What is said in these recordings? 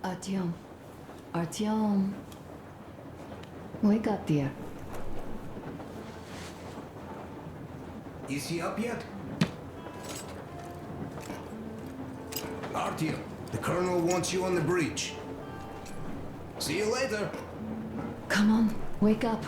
Artyom. Artyom. Wake up, dear. Is he up yet? Artyom, the colonel wants you on the breach. See you later. Come on, wake up.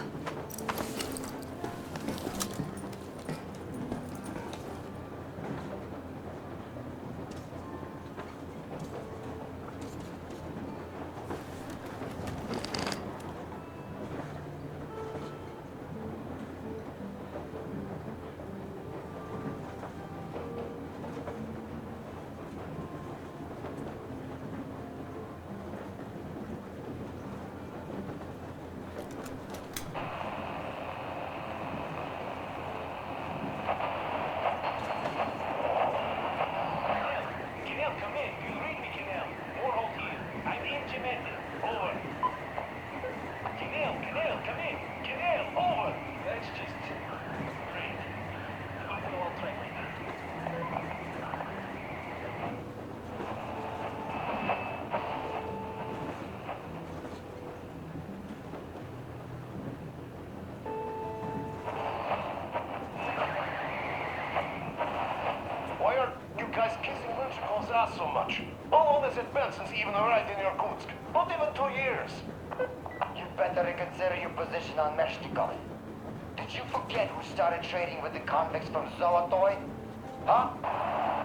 So much. How long has it been since he even arrived in Irkutsk? Not even 2 years. You better reconsider your position on Meshtikov. Did you forget who started trading with the convicts from Zolotoy? Huh?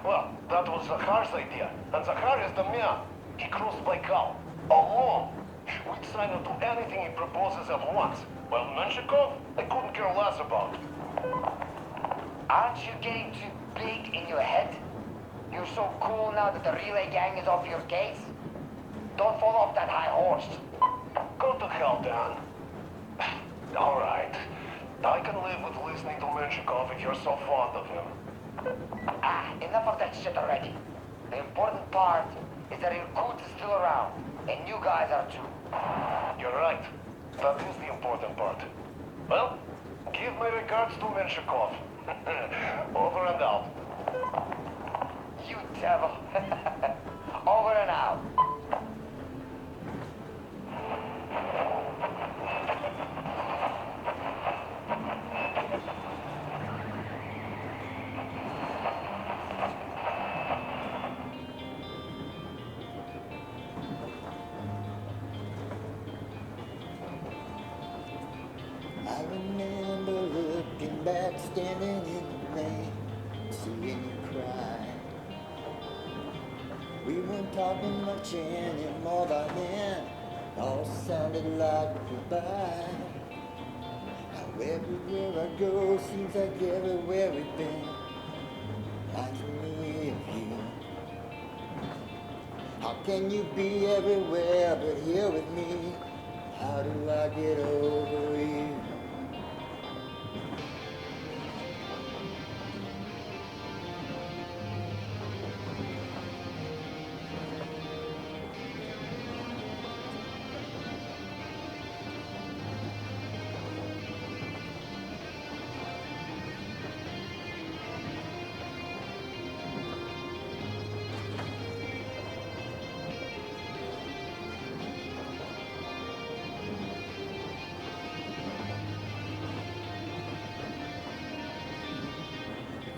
Well, that was Zakhar's idea. And Zakhar is the man. He crossed Baikal. Alone. We'd sign him to anything he proposes at once. Well, Menshikov, I couldn't care less about. Aren't you getting too big in your head? You're so cool now that the relay gang is off your case? Don't fall off that high horse. Go to hell, Dan. All right. I can live with listening to Menshikov if you're so fond of him. Enough of that shit already. The important part is that Irkut is still around, and you guys are too. You're right. That is the important part. Well, give my regards to Menshikov. Over and out. You devil. Over and out. I remember looking back, standing in the rain, seeing you cry. We weren't talking much anymore by then. All sounded like goodbye. Now everywhere I go seems like everywhere we've been reminds me of you. How can you be everywhere but here with me? How do I get over you?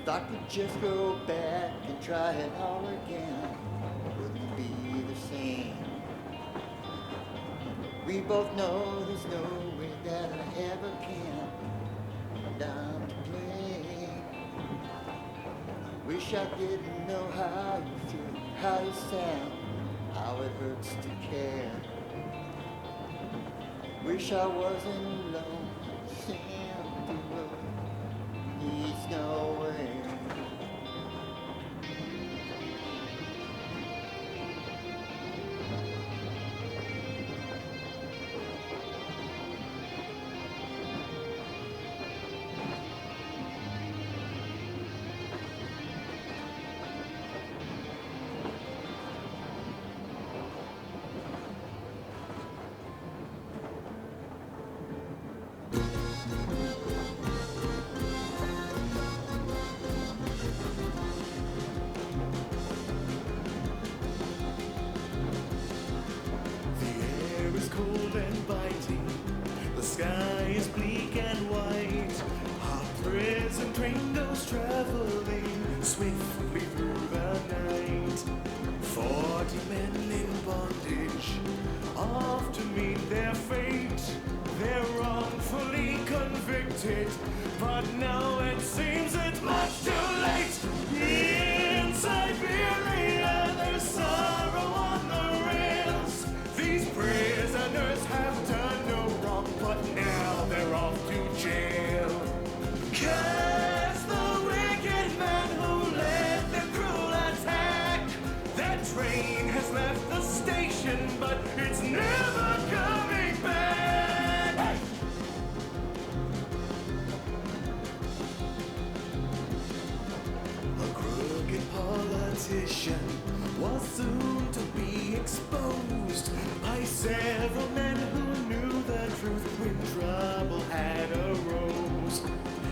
If I could just go back and try it all again, it wouldn't be the same. We both know there's no way that I ever can, and I'm to blame. Wish I didn't know how you feel, how you sound, how it hurts to care. Wish I wasn't alone, simply road leads nowhere. and white. Our prison train goes traveling swiftly through the night. 40 men in bondage, off to meet their fate. They're wrongfully convicted, but now it seems it's much too late. In Siberia, there's sorrow on the rails. These prisoners have done no wrong, but now they're off to jail. 'Cause the wicked man who led the cruel attack, that train has left the station, but it's never coming back. A crooked politician was soon to be exposed by several men who knew the truth when trouble had arose.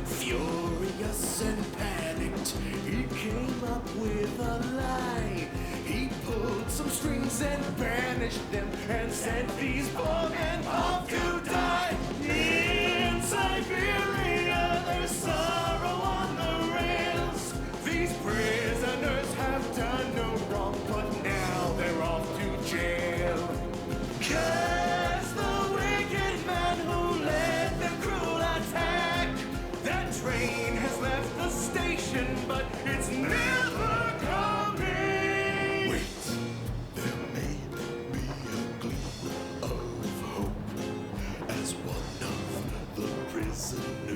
Furious and panicked, he came up with a lie. He pulled some strings and banished them and sent these poor men off to die. In Siberia, there's sorrow on the rails. These prisoners have done no wrong, but now they're off to jail. 'Cause the wicked man who led the cruel attack, that train has left the station, but it's never coming. Wait, there may be a gleam of hope as one of the prisoners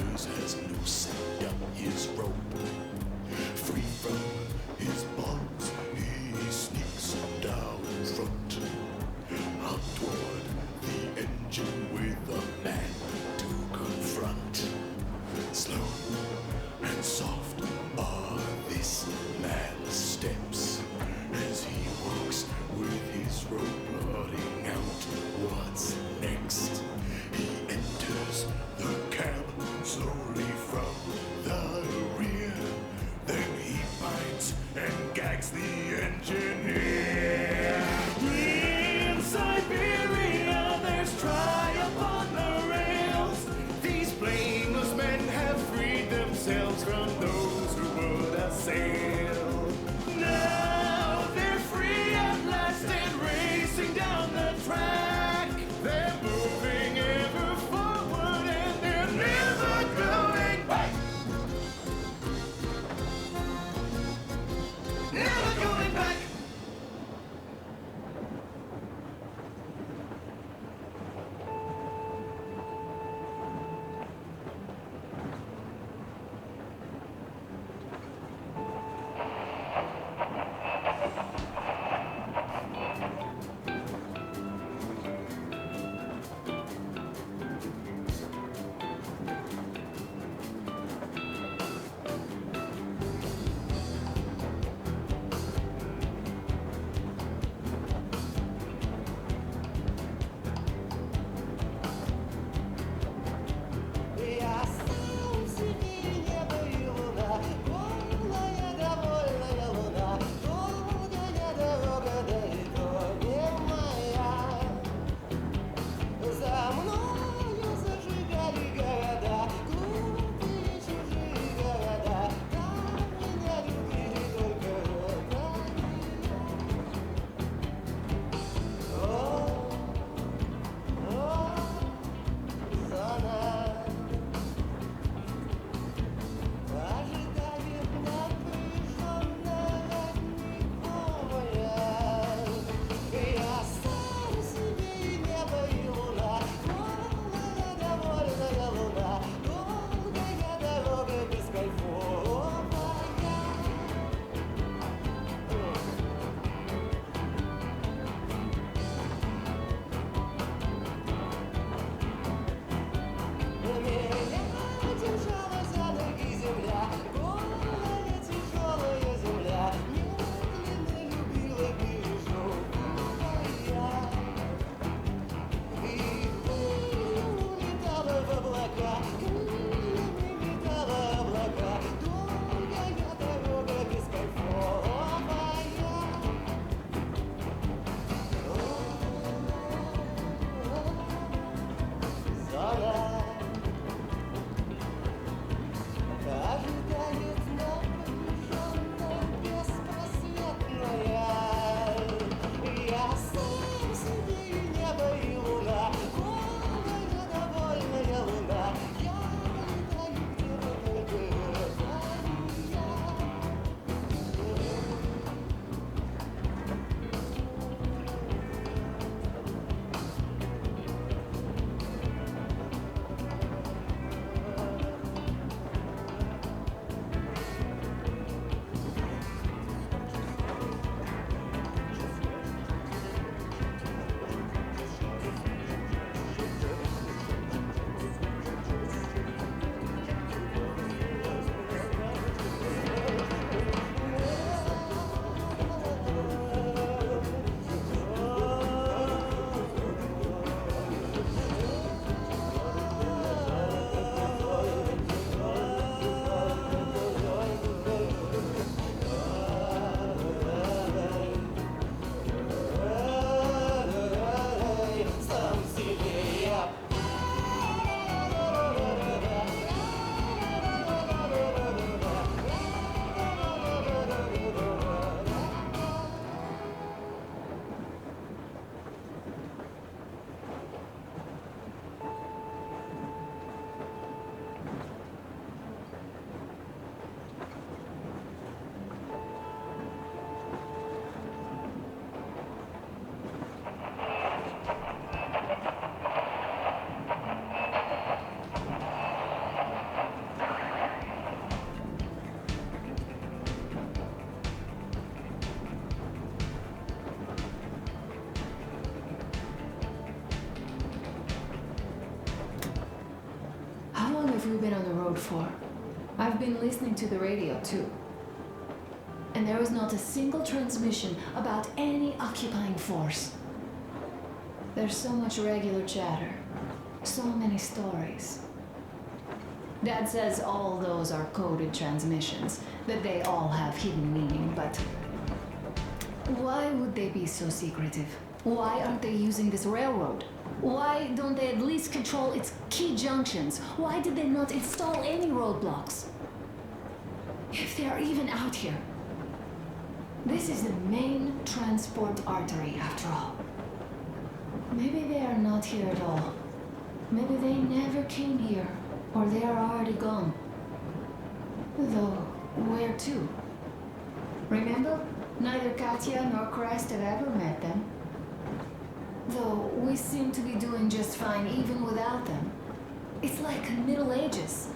have we been on the road for? I've been listening to the radio too. And there was not a single transmission about any occupying force. There's so much regular chatter, so many stories. Dad says all those are coded transmissions, that they all have hidden meaning, but why would they be so secretive? Why aren't they using this railroad? Why don't they at least control its key junctions? Why did they not install any roadblocks? If they are even out here. This is the main transport artery, after all. Maybe they are not here at all. Maybe they never came here, or they are already gone. Though, where to? Remember? Neither Katya nor Christ have ever met them. Though we seem to be doing just fine even without them. It's like Middle Ages.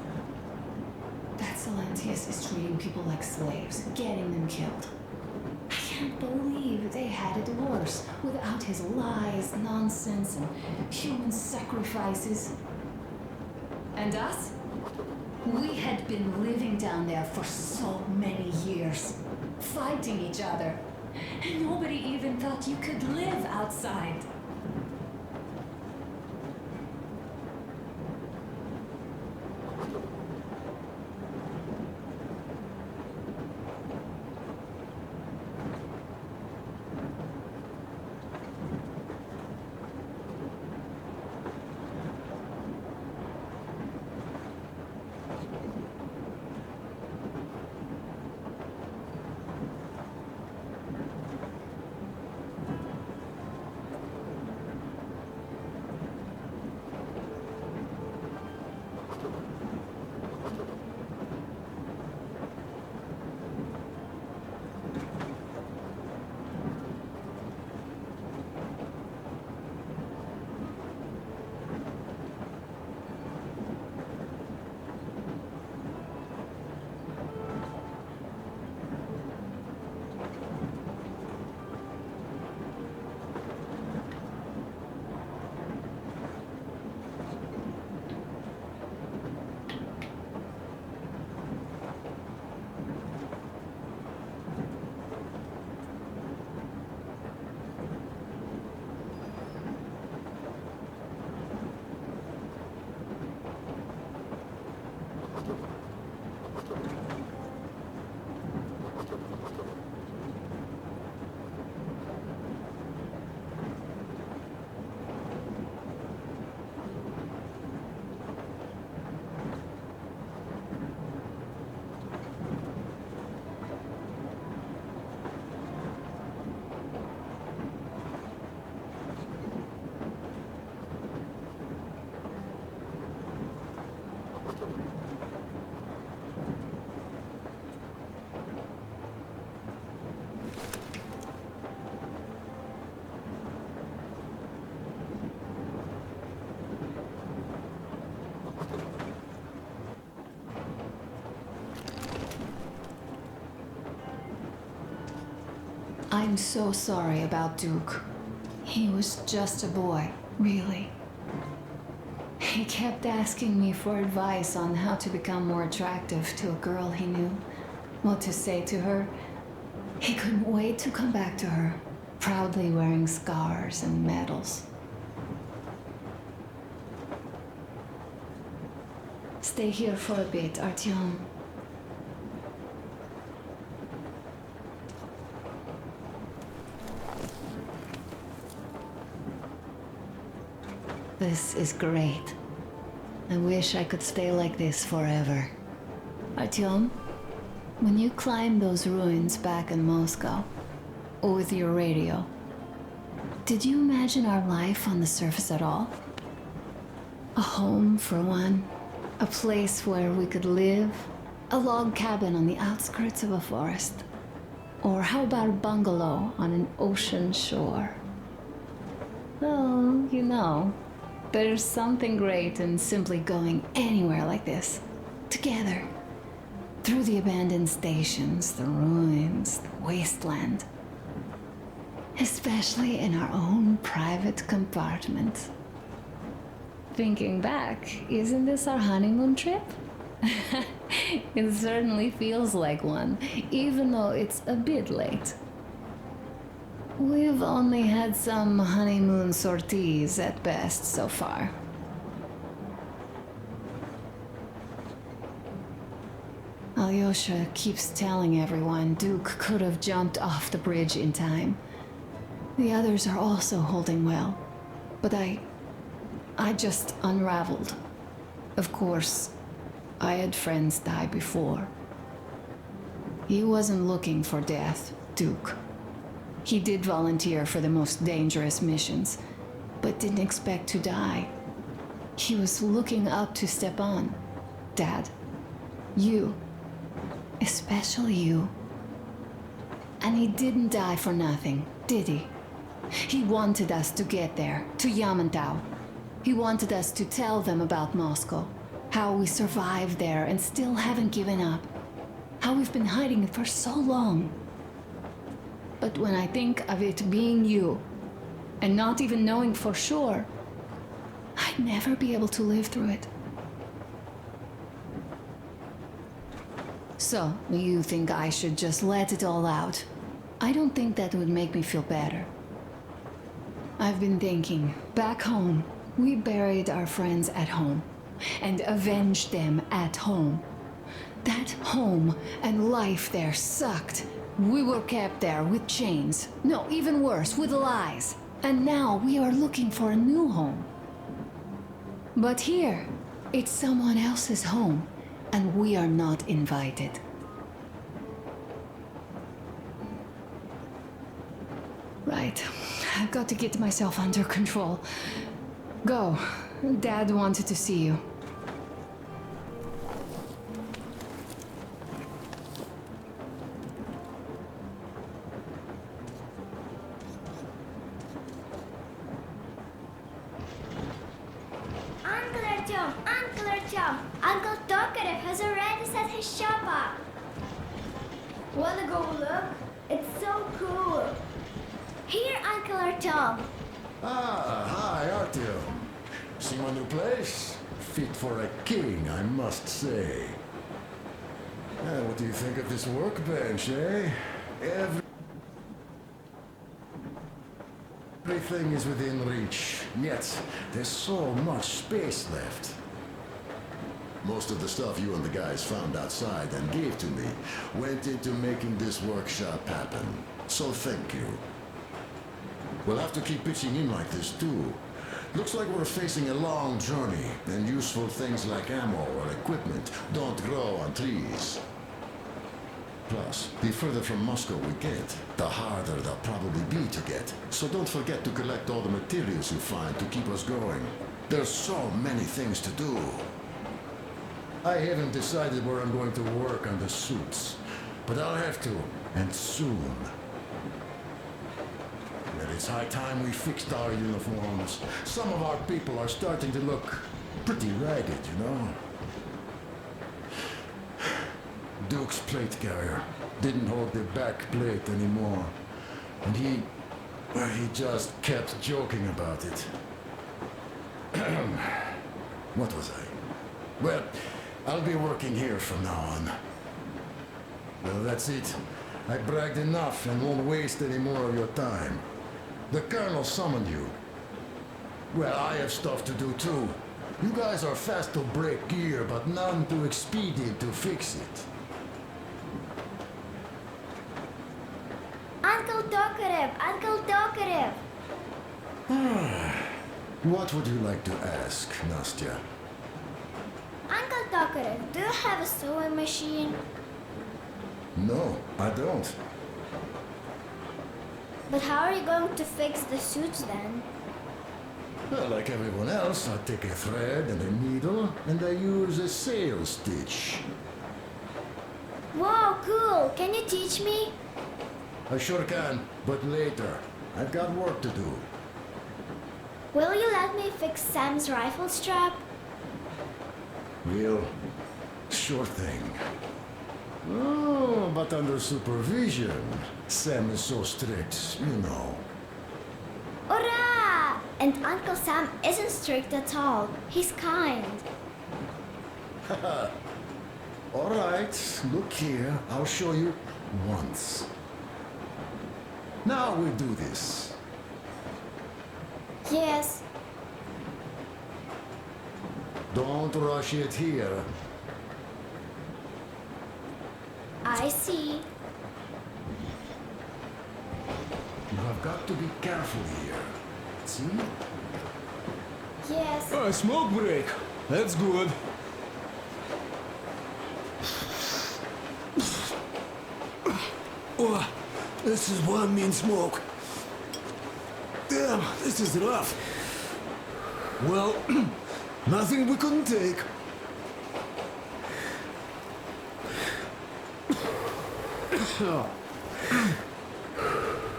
That Silentius is treating people like slaves, getting them killed. I can't believe they had it worse without his lies, nonsense, and human sacrifices. And us? We had been living down there for so many years, fighting each other. And nobody even thought you could live outside. I'm so sorry about Duke. He was just a boy, really. He kept asking me for advice on how to become more attractive to a girl he knew, what to say to her. He couldn't wait to come back to her, proudly wearing scars and medals. Stay here for a bit, Artyom. This is great. I wish I could stay like this forever. Artyom, when you climbed those ruins back in Moscow, with your radio, did you imagine our life on the surface at all? A home, for one. A place where we could live. A log cabin on the outskirts of a forest. Or how about a bungalow on an ocean shore? Well, you know, there's something great in simply going anywhere like this, together, through the abandoned stations, the ruins, the wasteland, especially in our own private compartment. Thinking back, isn't this our honeymoon trip? It certainly feels like one, even though it's a bit late. We've only had some honeymoon sorties at best so far. Alyosha keeps telling everyone Duke could have jumped off the bridge in time. The others are also holding well, but I just unraveled. Of course, I had friends die before. He wasn't looking for death, Duke. He did volunteer for the most dangerous missions, but didn't expect to die. He was looking up to Stepan. Dad, you, especially you. And he didn't die for nothing, did he? He wanted us to get there, to Yamantau. He wanted us to tell them about Moscow, how we survived there and still haven't given up, how we've been hiding it for so long. But when I think of it being you, and not even knowing for sure, I'd never be able to live through it. So, you think I should just let it all out? I don't think that would make me feel better. I've been thinking, back home, we buried our friends at home, and avenged them at home. That home and life there sucked. We were kept there with chains. No, even worse, with lies. And now we are looking for a new home. But here, it's someone else's home, and we are not invited. Right. I've got to get myself under control. Go. Dad wanted to see you. Uncle Tokarev has already set his shop up. Wanna go look? It's so cool. Here, Uncle Artyom. Ah, hi, Artyom. See my new place? Fit for a king, I must say. What do you think of this workbench, eh? Everything is within reach, yet there's so much space left. Most of the stuff you and the guys found outside and gave to me went into making this workshop happen. So thank you. We'll have to keep pitching in like this too. Looks like we're facing a long journey, and useful things like ammo or equipment don't grow on trees. Plus, the further from Moscow we get, the harder they'll probably be to get. So don't forget to collect all the materials you find to keep us going. There's so many things to do. I haven't decided where I'm going to work on the suits, but I'll have to, and soon. Well, it's high time we fixed our uniforms. Some of our people are starting to look pretty ragged, you know? Duke's plate carrier didn't hold the back plate anymore, and he just kept joking about it. What was I? Well, I'll be working here from now on. Well, that's it. I bragged enough and won't waste any more of your time. The Colonel summoned you. Well, I have stuff to do too. You guys are fast to break gear, but none too expedient to fix it. Uncle Tokarev! Uncle Tokarev! What would you like to ask, Nastya? Uncle Tokarev, do you have a sewing machine? No, I don't. But how are you going to fix the suits then? Well, like everyone else, I take a thread and a needle, and I use a sail stitch. Wow, cool! Can you teach me? I sure can, but later. I've got work to do. Will you let me fix Sam's rifle strap? Real? Sure thing. Oh, but under supervision. Sam is so strict, you know. Hurrah! And And Uncle Sam isn't strict at all. He's kind. All right, look here. I'll show you once. Now we do this. Yes. Don't rush it here. I see. You have got to be careful here. See? Yes. A smoke break. That's good. Oh, this is one mean smoke. Damn, this is rough. Well, nothing we couldn't take.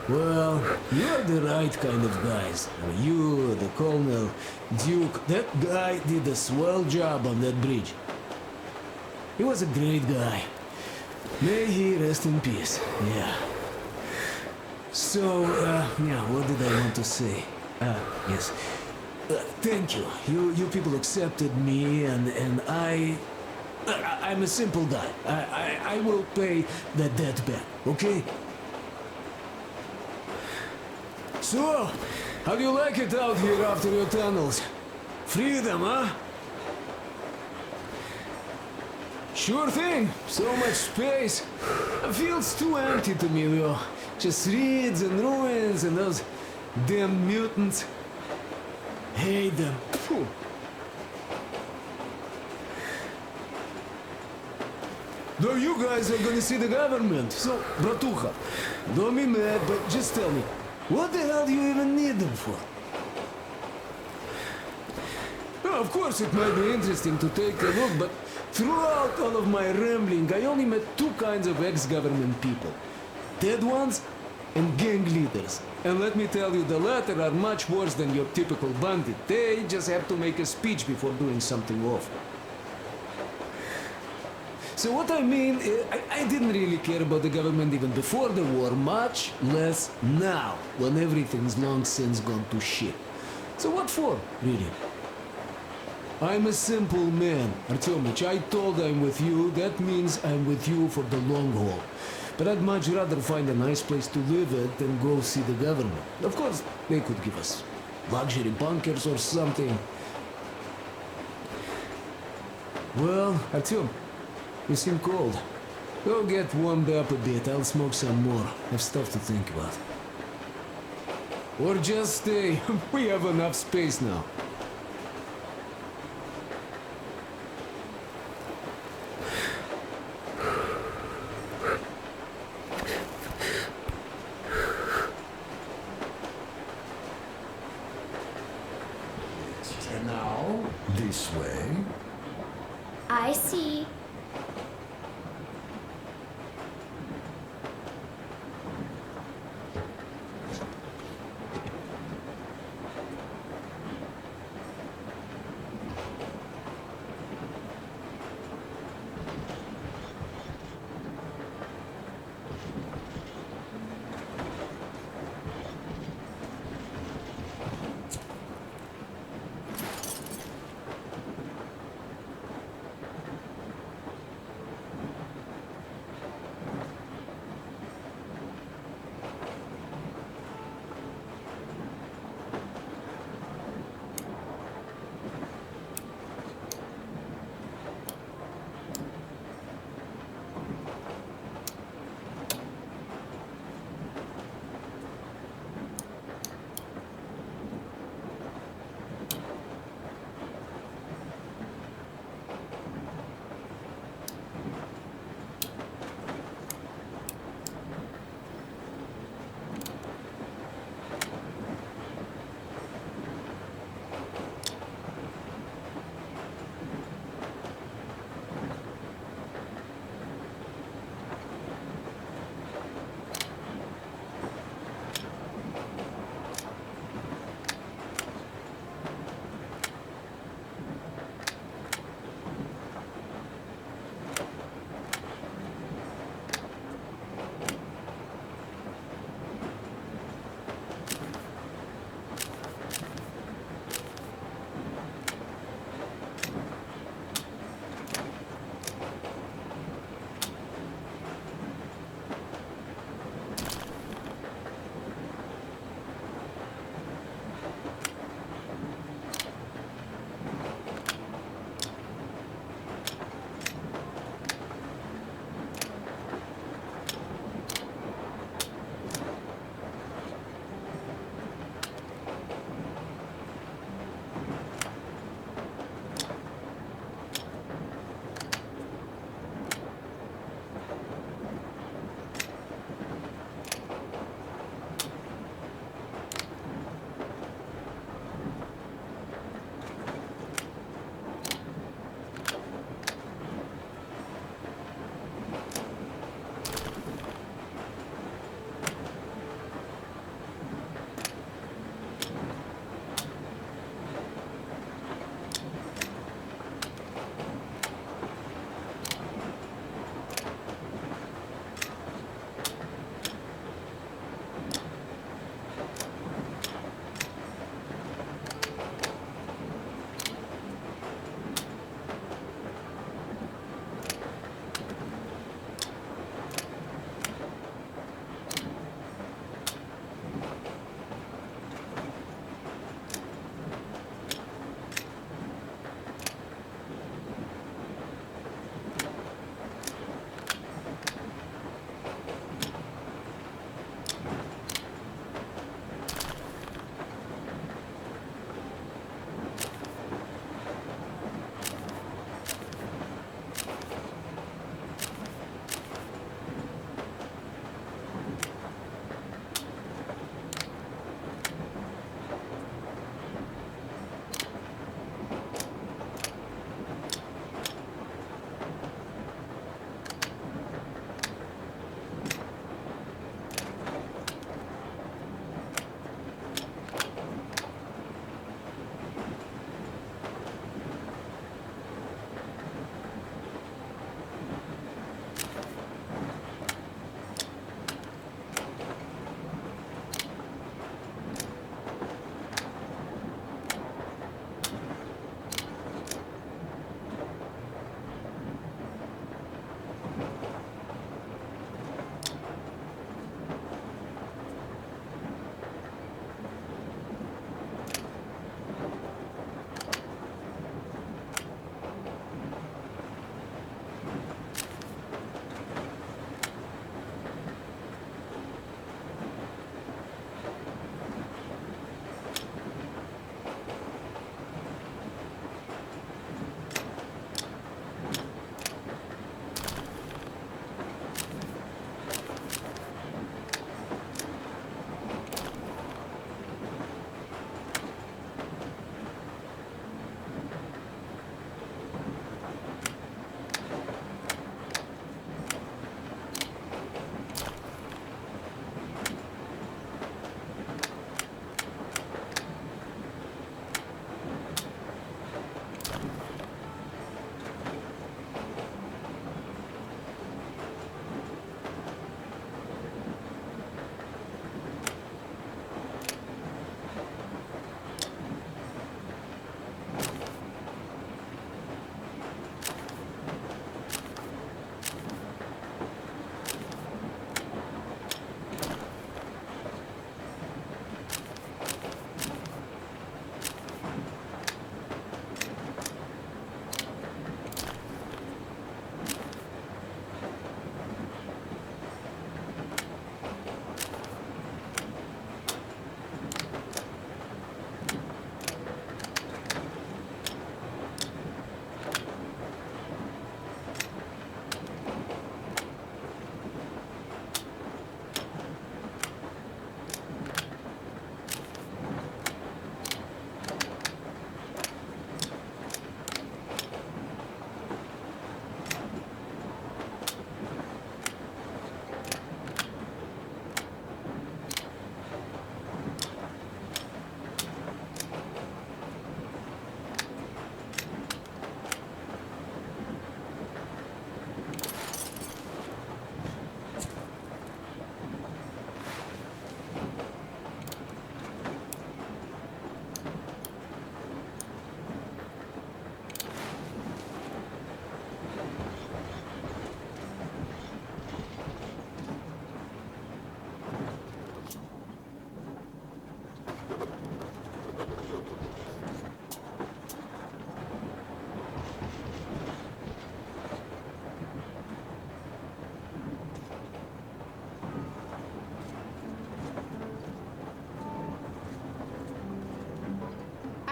Well, you're the right kind of guys. You, the Colonel, Duke, that guy did a swell job on that bridge. He was a great guy. May he rest in peace. Yeah. So, yeah, what did I want to say? Yes. Thank you. You people accepted me, and I'm a simple guy. I will pay the debt back, okay? So, how do you like it out here after your tunnels? Freedom, huh? Sure thing. So much space. It feels too empty to me, though. Just reeds and ruins and those damn mutants. Hate them. Phew. Though you guys are gonna see the government, so, Bratuха, don't be mad, but just tell me, what the hell do you even need them for? Well, of course, it might be interesting to take a look, but throughout all of my rambling, I only met two kinds of ex-government people. Dead ones and gang leaders. And let me tell you, the latter are much worse than your typical bandit. They just have to make a speech before doing something awful. So what I mean, I didn't really care about the government even before the war, much less now, when everything's long since gone to shit. So what for, really? I'm a simple man, Artyomich. I told I'm with you, that means I'm with you for the long haul. But I'd much rather find a nice place to live at than go see the government. Of course, they could give us luxury bunkers or something. Well, Artyom, you seem cold. Go get warmed up a bit, I'll smoke some more. Have stuff to think about. Or just stay. We have enough space now. And now, this way. I see.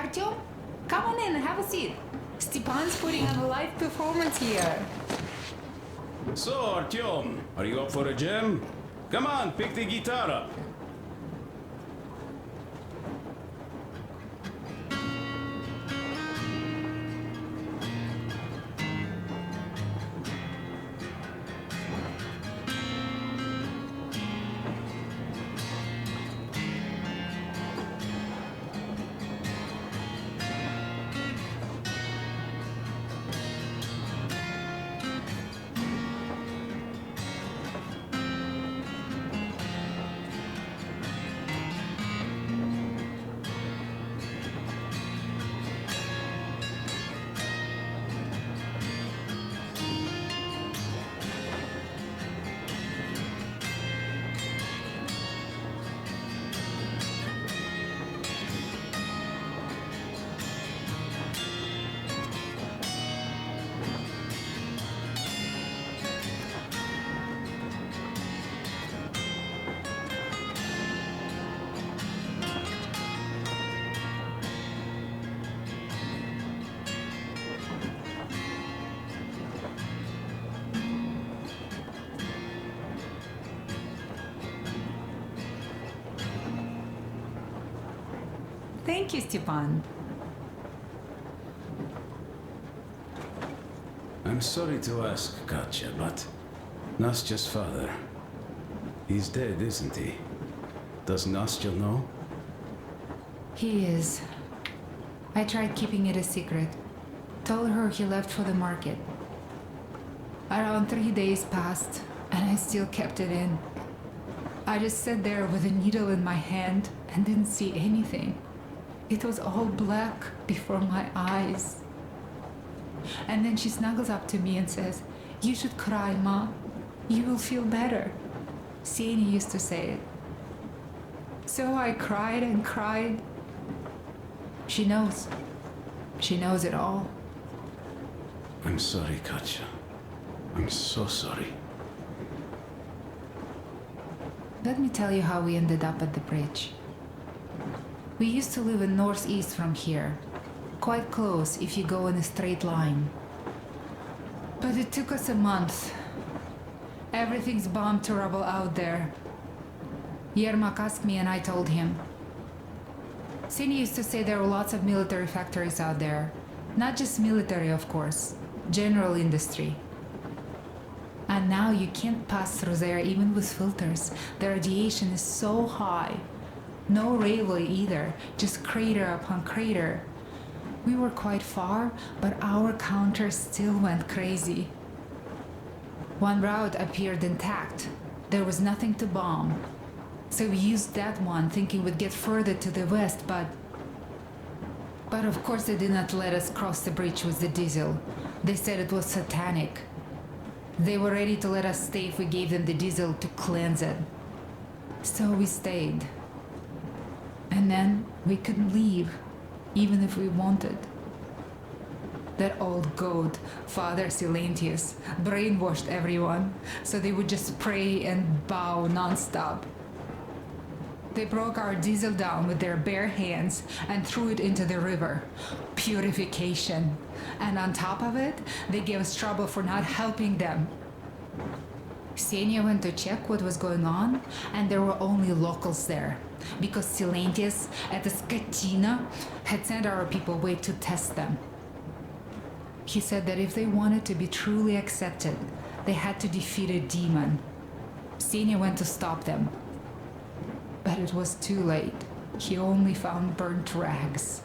Artyom, come on in and have a seat. Stepan's putting on a live performance here. So, Artyom, are you up for a jam? Come on, pick the guitar up. Thank you, Stepan. I'm sorry to ask, Katya, but Nastya's father, he's dead, isn't he? Does Nastya know? He is. I tried keeping it a secret. Told her he left for the market. Around 3 days passed, and I still kept it in. I just sat there with a needle in my hand and didn't see anything. It was all black before my eyes. And then she snuggles up to me and says, "You should cry, Ma. You will feel better." Sieni used to say it. So I cried and cried. She knows. She knows it all. I'm sorry, Katya. I'm so sorry. Let me tell you how we ended up at the bridge. We used to live in northeast from here, quite close if you go in a straight line. But it took us a month. Everything's bombed to rubble out there. Yermak asked me and I told him. Sieni used to say there were lots of military factories out there. Not just military, of course. General industry. And now you can't pass through there even with filters. The radiation is so high. No railway either, just crater upon crater. We were quite far, but our counter still went crazy. One route appeared intact. There was nothing to bomb. So we used that one, thinking we'd get further to the west, but of course they did not let us cross the bridge with the diesel. They said it was satanic. They were ready to let us stay if we gave them the diesel to cleanse it. So we stayed. And then we couldn't leave, even if we wanted. That old goat, Father Silentius, brainwashed everyone, so they would just pray and bow nonstop. They broke our diesel down with their bare hands and threw it into the river. Purification. And on top of it, they gave us trouble for not helping them. Ksenia went to check what was going on, and there were only locals there, because Silentius at the Skatina had sent our people away to test them. He said that if they wanted to be truly accepted, they had to defeat a demon. Ksenia went to stop them. But it was too late. He only found burnt rags.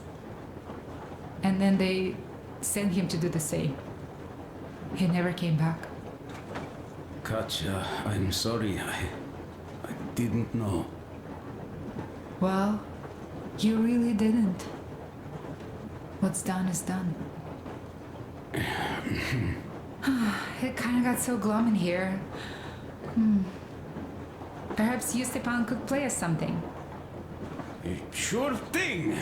And then they sent him to do the same. He never came back. Katya, I'm sorry. I didn't know. Well, you really didn't. What's done is done. It kind of got so glum in here. Perhaps you, Stepan, could play us something. Sure thing!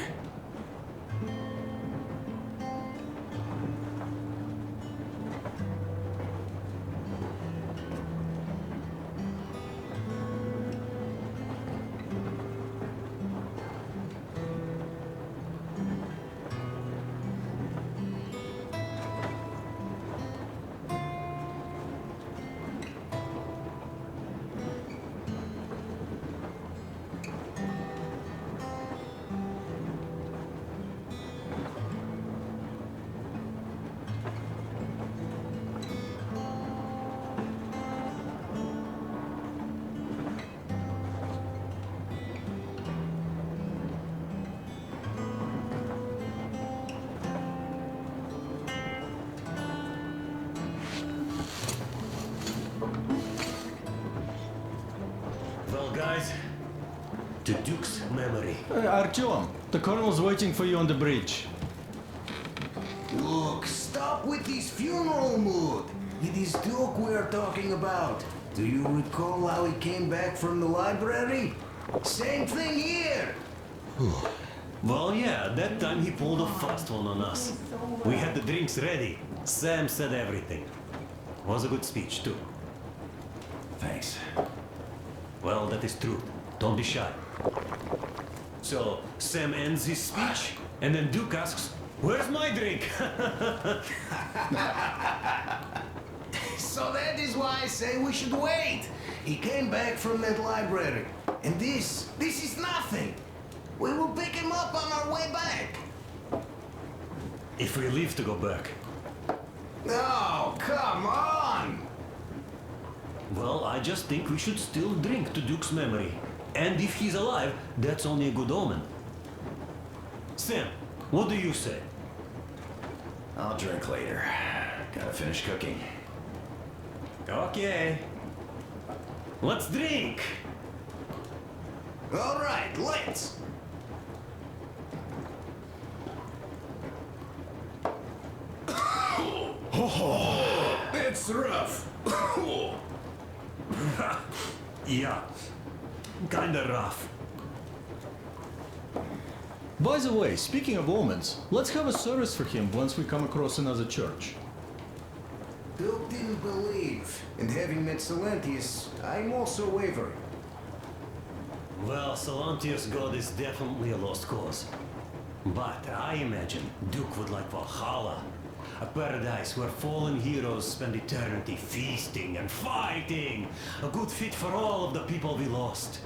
guys. To Duke's memory. Artyom, the colonel's waiting for you on the bridge. Look, stop with this funeral mood. It is Duke we're talking about. Do you recall how he came back from the library? Same thing here. Well, yeah, that time he pulled a fast one on us. We had the drinks ready. Sam said everything. Was a good speech, too. Thanks. Well, that is true. Don't be shy. So, Sam ends his speech, and then Duke asks, "Where's my drink?" So that is why I say we should wait. He came back from that library. And this is nothing. We will pick him up on our way back. If we leave to go back. Oh, come on! Well, I just think we should still drink to Duke's memory. And if he's alive, that's only a good omen. Sam, what do you say? I'll drink later. Gotta finish cooking. Okay. Let's drink! All right, let's. It's rough. Yeah. Kinda rough. By the way, speaking of omens, let's have a service for him once we come across another church. Duke didn't believe, and having met Silentius, I'm also wavering. Well, Salantius' god is definitely a lost cause. But I imagine Duke would like Valhalla. A paradise where fallen heroes spend eternity feasting and fighting. A good fit for all of the people we lost.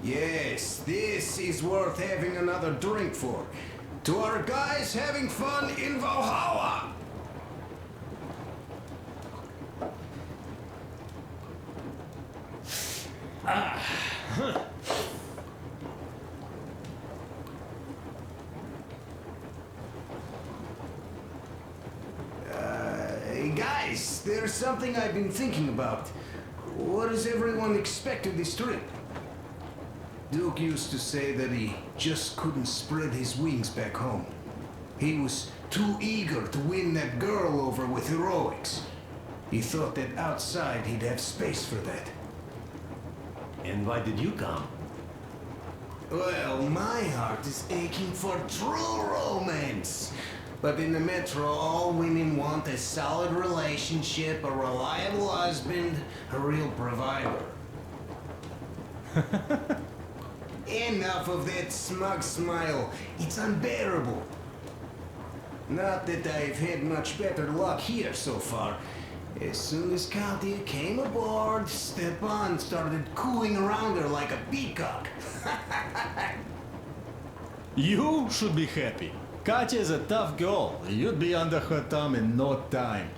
Yes, this is worth having another drink for. To our guys having fun in Valhalla! Hey guys, there's something I've been thinking about. What does everyone expect of this trip? Duke used to say that he just couldn't spread his wings back home. He was too eager to win that girl over with heroics. He thought that outside he'd have space for that. And why did you come? Well, my heart is aching for true romance. But in the metro, all women want a solid relationship, a reliable husband, a real provider. Enough of that smug smile. It's unbearable. Not that I've had much better luck here so far. As soon as Katya came aboard, Stepan started cooing around her like a peacock. You should be happy. Katya is a tough girl. You'd be under her thumb in no time.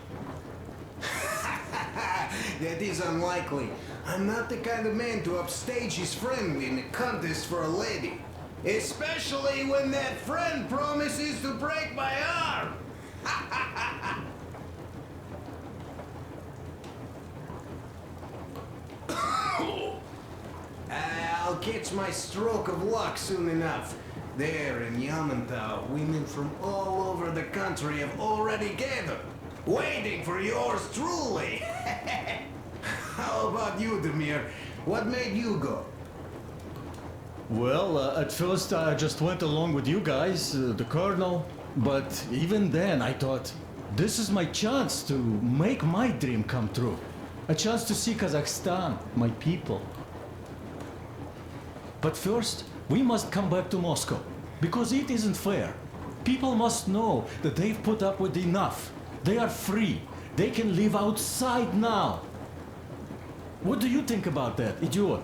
That is unlikely. I'm not the kind of man to upstage his friend in a contest for a lady. Especially when that friend promises to break my arm. I'll catch my stroke of luck soon enough. There in Yamantau, women from all over the country have already gathered, waiting for yours truly. How about you, Demir? What made you go? Well, at first I just went along with you guys, the colonel. But even then I thought, this is my chance to make my dream come true. A chance to see Kazakhstan, my people. But first, we must come back to Moscow, because it isn't fair. People must know that they've put up with enough. They are free. They can live outside now. What do you think about that, idiot?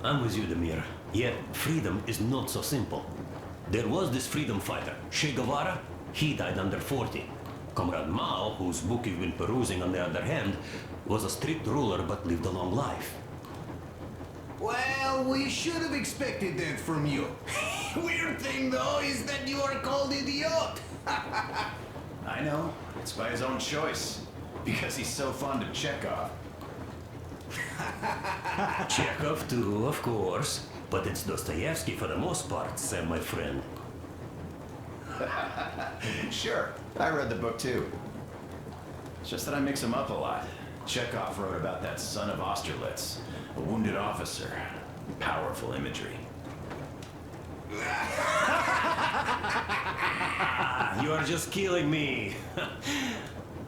I'm with you, Demir. Yet, freedom is not so simple. There was this freedom fighter, Che Guevara. He died under 40. Comrade Mao, whose book you've been perusing on the other hand, was a strict ruler but lived a long life. Well, we should have expected that from you. Weird thing, though, is that you are called idiot. I know. It's by his own choice. Because he's so fond of Chekhov. Chekhov too, of course. But it's Dostoevsky for the most part, Sam, my friend. Sure, I read the book too. It's just that I mix them up a lot. Chekhov wrote about that son of Austerlitz, a wounded officer. Powerful imagery. You are just killing me.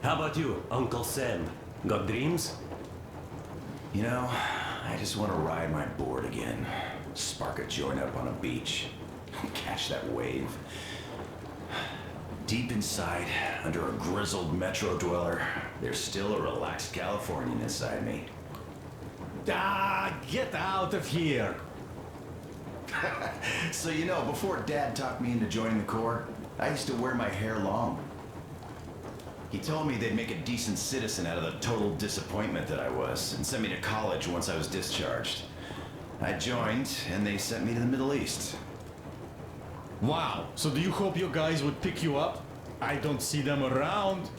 How about you, Uncle Sam? Got dreams? You know, I just want to ride my board again. Spark a joint up on a beach. Catch that wave. Deep inside, under a grizzled metro dweller, there's still a relaxed Californian inside me. Ah, get out of here! So you know, before Dad talked me into joining the Corps, I used to wear my hair long. He told me they'd make a decent citizen out of the total disappointment that I was, and sent me to college once I was discharged. I joined, and they sent me to the Middle East. Wow, so do you hope your guys would pick you up? I don't see them around.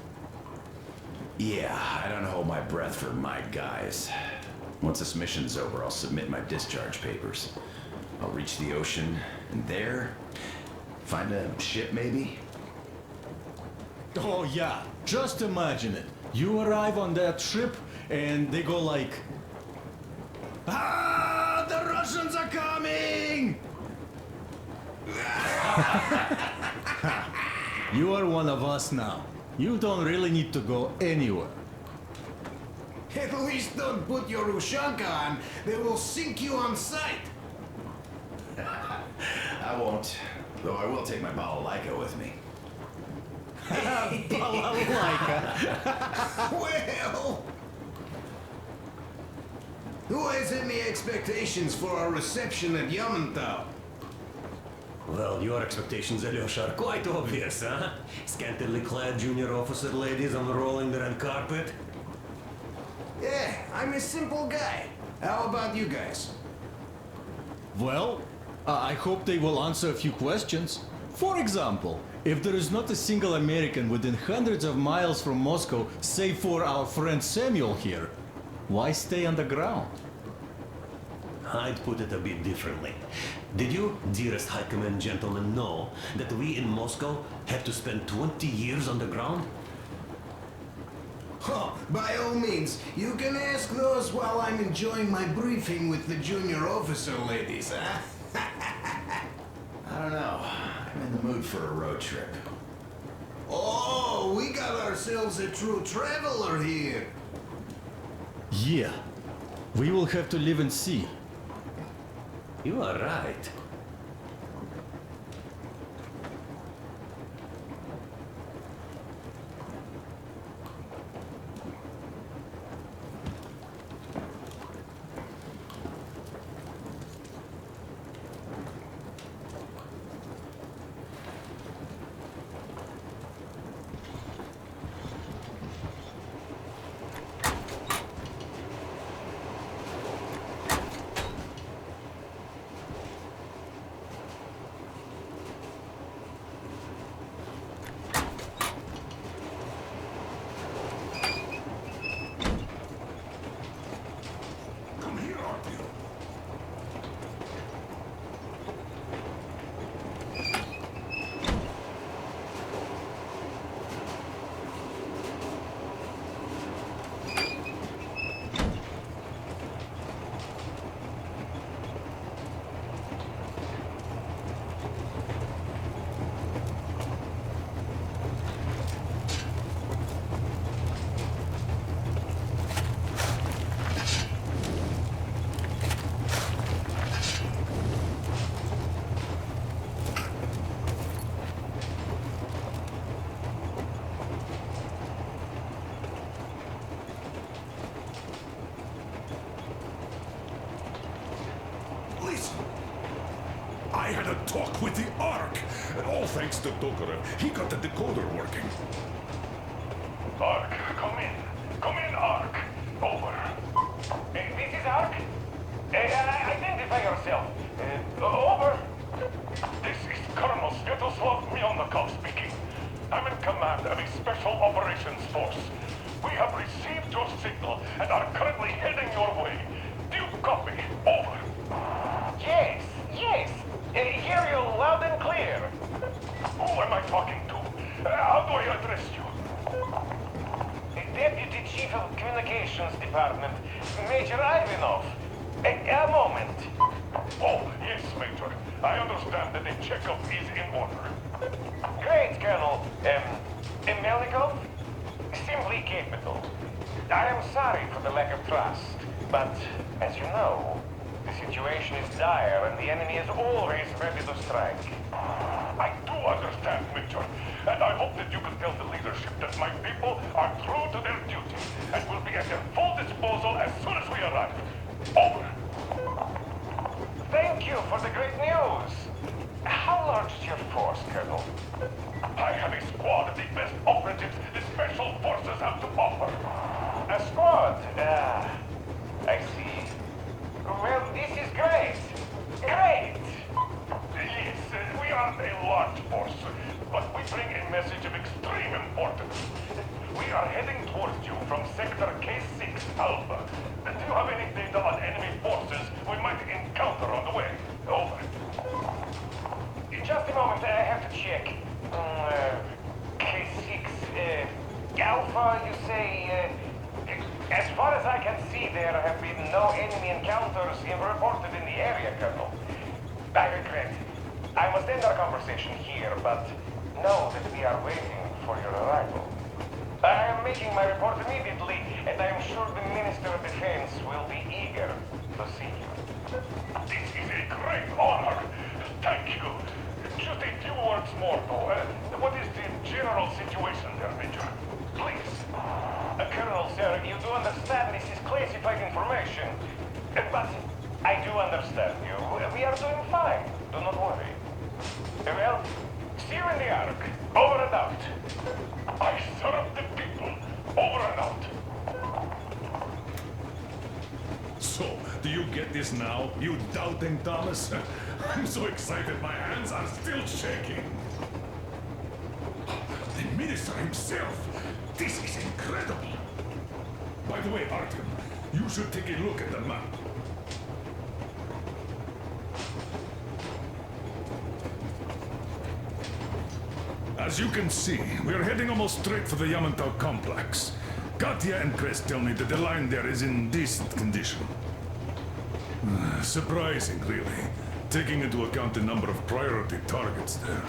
Yeah, I don't hold my breath for my guys. Once this mission's over, I'll submit my discharge papers. I'll reach the ocean, and there, find a ship maybe? Oh yeah, just imagine it. You arrive on that ship, and they go like... Ah, the Russians are coming! You are one of us now. You don't really need to go anywhere. At least don't put your Ushanka on. They will sink you on sight. I won't. Though I will take my balalaika with me. Well... Who has any expectations for our reception at Yamantau? Well, your expectations, Alyosha, are quite obvious, huh? Scantily clad junior officer ladies unrolling the red carpet. Yeah, I'm a simple guy. How about you guys? Well, I hope they will answer a few questions. For example, if there is not a single American within hundreds of miles from Moscow, save for our friend Samuel here, why stay underground? I'd put it a bit differently. Did you, dearest High Command gentlemen, know that we in Moscow had to spend 20 years underground? Oh, by all means, you can ask those while I'm enjoying my briefing with the junior officer ladies, huh? I don't know. I'm in the mood for a road trip. Oh, we got ourselves a true traveler here. Yeah, we will have to live and see. You are right. I had a talk with the Ark. All thanks to Tokarev. He got the decoder working. Ark, come in. Come in, Ark. Over. This is Ark? Identify yourself. Over. This is Colonel Sviatoslav Mylnikov speaking. I'm in command of a special operations force. We have received your signal and are currently heading your hear you loud and clear. Who am I talking to? How do I address you? Deputy Chief of Communications Department, Major Ivanov. A moment. Oh, yes, Major. I understand that the checkup is in order. Great, Colonel. Melikov? Simply capital. I am sorry for the lack of trust, but as you know, the situation is dire and the enemy is always ready to strike. I do understand, Major, and I hope that you can tell the leadership that my people are true to their duty and will be at their full disposal as soon as we arrive. Over. Thank you for the great news. How large is your force, Colonel? I have a squad of the best operatives the Special Forces have to offer. A squad? I see. Well, this is great. Great! Yes, we aren't a large force, but we bring a message of extreme importance. We are heading towards you from Sector K6 Alpha. Do you have any data on enemy forces we might encounter on the way? Over. Just a moment, I have to check. K6, Alpha, you say, as far as I can see, there have been no enemy encounters reported in the area, Colonel. I regret. I must end our conversation here, but know that we are waiting for your arrival. I am making my report immediately, and I am sure the Minister of Defense will be eager to see you. This is a great honor. Thank you. Just a few words more, though. What is the general situation there, Major? Please. Colonel, sir, you do understand this is classified information. But I do understand you. We are doing fine. Do not worry. Well, see you in the Ark. Over and out. I serve the people. Over and out. So, do you get this now, you doubting Thomas? I'm so excited my hands are still shaking. The minister himself. This is incredible. By the way, Artyom, you should take a look at the map. As you can see, we're heading almost straight for the Yamantau complex. Katya and Crest tell me that the line there is in decent condition. Surprising, really, taking into account the number of priority targets there.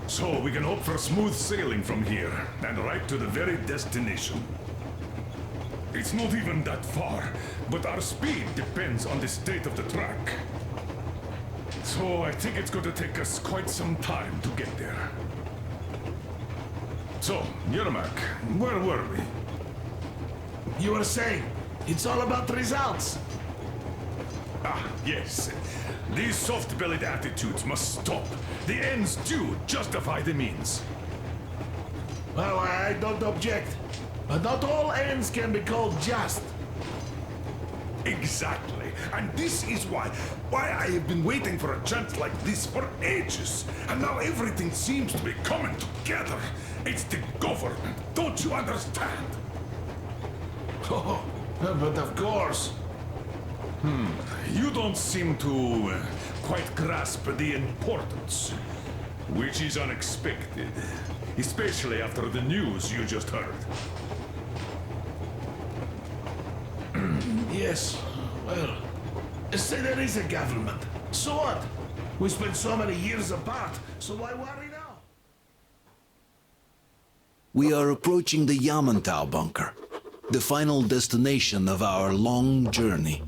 So we can hope for smooth sailing from here, and right to the very destination. It's not even that far, but our speed depends on the state of the track. So I think it's going to take us quite some time to get there. So, Yermak, where were we? You were saying, it's all about results. Ah, yes. These soft-bellied attitudes must stop. The ends do justify the means. Well, I don't object. But not all ends can be called just. Exactly. And this is why I have been waiting for a chance like this for ages. And now everything seems to be coming together. It's the government. Don't you understand? Oh, but of course. You don't seem to quite grasp the importance, which is unexpected, especially after the news you just heard. Yes, well, say there is a government. So what? We spent so many years apart, so why worry now? We are approaching the Yamantau bunker, the final destination of our long journey.